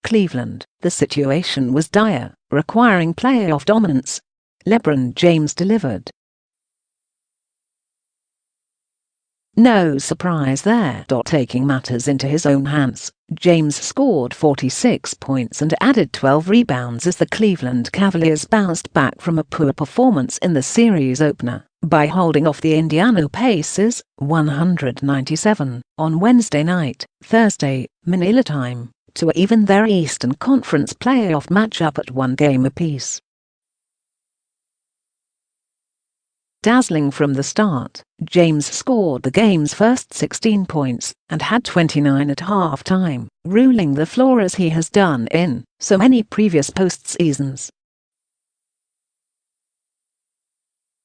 Cleveland, the situation was dire, requiring playoff dominance. LeBron James delivered. No surprise there. Taking matters into his own hands, James scored 46 points and added 12 rebounds as the Cleveland Cavaliers bounced back from a poor performance in the series opener by holding off the Indiana Pacers 197 on Wednesday night, Thursday, Manila time, to even their Eastern Conference playoff matchup at one game apiece. Dazzling from the start, James scored the game's first 16 points and had 29 at halftime, ruling the floor as he has done in so many previous postseasons.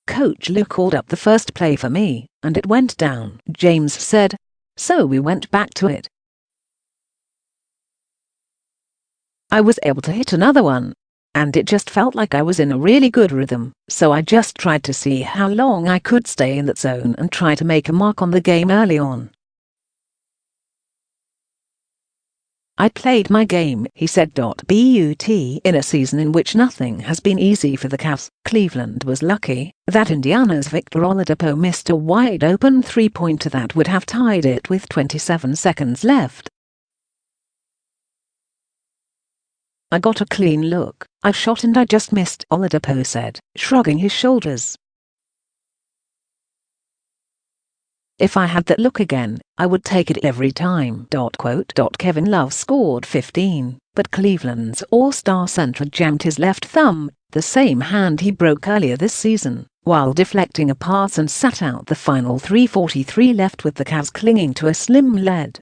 "Coach Lue called up the first play for me, and it went down," James said. "So we went back to it. I was able to hit another one. And it just felt like I was in a really good rhythm, so I just tried to see how long I could stay in that zone and try to make a mark on the game early on. I played my game," he said. But in a season in which nothing has been easy for the Cavs, Cleveland was lucky that Indiana's Victor Oladipo missed a wide-open three-pointer that would have tied it with 27 seconds left. "I got a clean look, I shot and I just missed," Oladipo said, shrugging his shoulders. "If I had that look again, I would take it every time." Kevin Love scored 15, but Cleveland's all-star center jammed his left thumb, the same hand he broke earlier this season, while deflecting a pass and sat out the final 3:43 left with the Cavs clinging to a slim lead.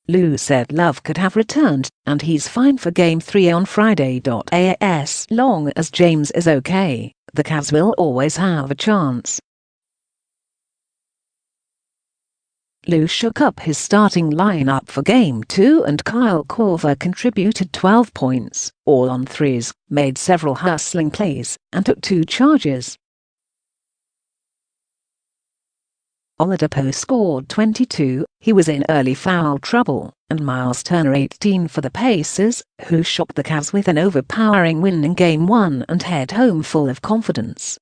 Lue said Love could have returned, and he's fine for Game 3 on Friday. As long as James is okay, the Cavs will always have a chance. Lue shook up his starting lineup for Game 2 and Kyle Korver contributed 12 points, all on threes, made several hustling plays, and took 2 charges. Oladipo scored 22, he was in early foul trouble, and Miles Turner 18 for the Pacers, who shocked the Cavs with an overpowering win in Game 1 and head home full of confidence.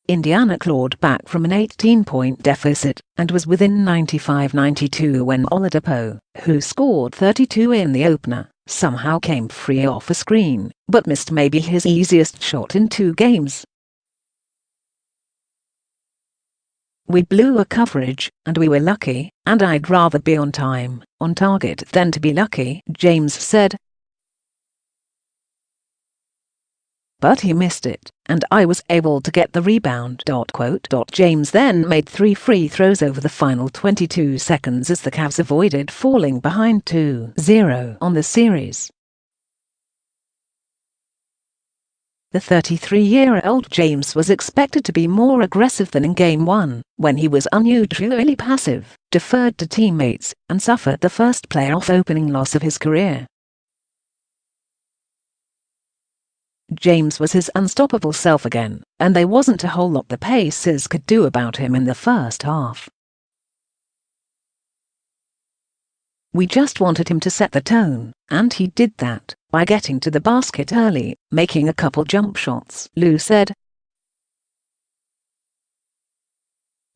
Indiana clawed back from an 18-point deficit and was within 95-92 when Oladipo, who scored 32 in the opener, somehow came free off a screen, but missed maybe his easiest shot in 2 games. "We blew a coverage, and we were lucky, and I'd rather be on time, on target than to be lucky," James said. "But he missed it, and I was able to get the rebound." James then made 3 free throws over the final 22 seconds as the Cavs avoided falling behind 2-0 on the series. The 33-year-old James was expected to be more aggressive than in Game 1, when he was unusually passive, deferred to teammates, and suffered the first playoff opening loss of his career. James was his unstoppable self again, and there wasn't a whole lot the Pacers could do about him in the first half. "We just wanted him to set the tone, and he did that by getting to the basket early, making a couple jump shots," Lue said.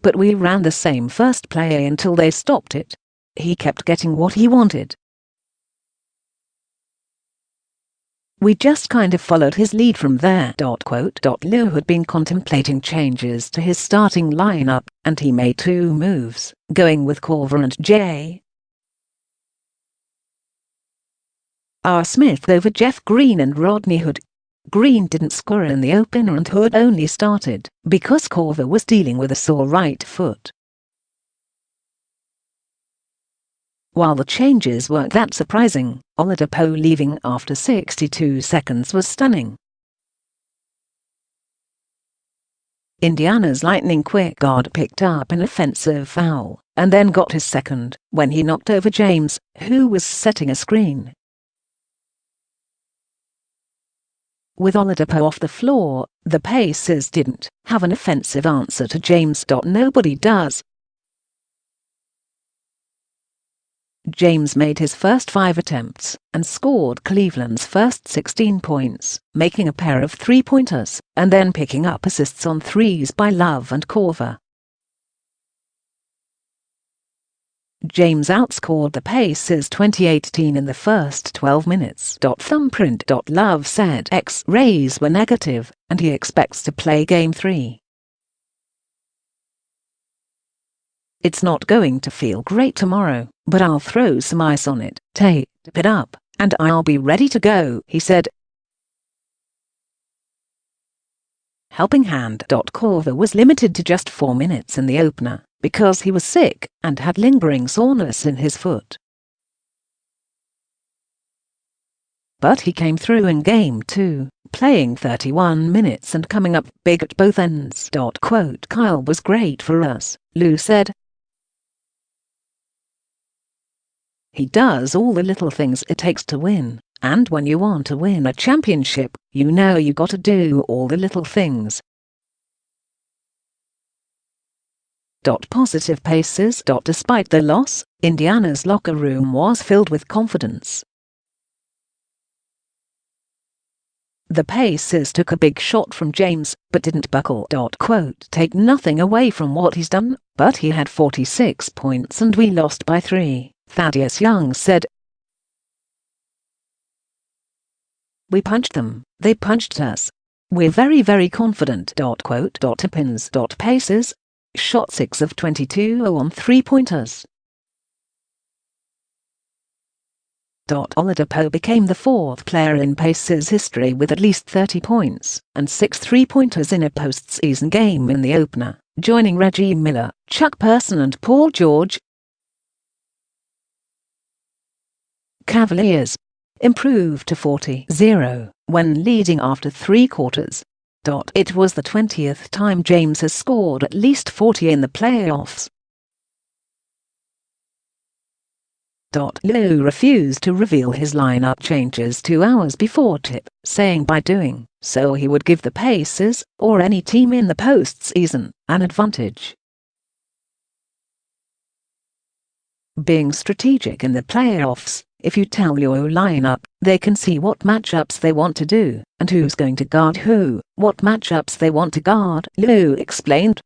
"But we ran the same first play until they stopped it. He kept getting what he wanted. We just kind of followed his lead from there." Lue had been contemplating changes to his starting lineup, and he made 2 moves, going with Korver and J. R. Smith over Jeff Green and Rodney Hood. Green didn't score in the opener and Hood only started because Korver was dealing with a sore right foot. While the changes weren't that surprising, Oladipo leaving after 62 seconds was stunning. Indiana's lightning-quick guard picked up an offensive foul, and then got his second, when he knocked over James, who was setting a screen. With Oladipo off the floor, the Pacers didn't have an offensive answer to James. Nobody does. James made his first 5 attempts and scored Cleveland's first 16 points, making a pair of three-pointers, and then picking up assists on threes by Love and Korver. James outscored the Pacers 2018 in the first 12 minutes. Thumbprint. Love said X-rays were negative, and he expects to play Game 3. It's not going to feel great tomorrow, but I'll throw some ice on it, tape it up, and I'll be ready to go, he said. Helping Hand. Korver was limited to just 4 minutes in the opener, because he was sick and had lingering soreness in his foot. But he came through in Game 2, playing 31 minutes and coming up big at both ends. Kyle was great for us, Lou said. He does all the little things it takes to win, and when you want to win a championship, you know you gotta do all the little things. Positive Pacers. Despite the loss, Indiana's locker room was filled with confidence. The Pacers took a big shot from James, but didn't buckle. Take nothing away from what he's done, but he had 46 points and we lost by 3. Thaddeus Young said. We punched them, they punched us. We're very confident. Tippins. Pacers shot 6 of 22 on three-pointers. Oladipo became the 4th player in Pacers history with at least 30 points and 6 three-pointers in a postseason game in the opener, joining Reggie Miller, Chuck Person and Paul George. Cavaliers improved to 40-0 when leading after 3 quarters. It was the 20th time James has scored at least 40 in the playoffs. Lou refused to reveal his lineup changes 2 hours before tip, saying by doing so he would give the Pacers, or any team in the postseason, an advantage. Being strategic in the playoffs, if you tell your lineup, they can see what matchups they want to do, and who's going to guard who, what matchups they want to guard, Lou explained.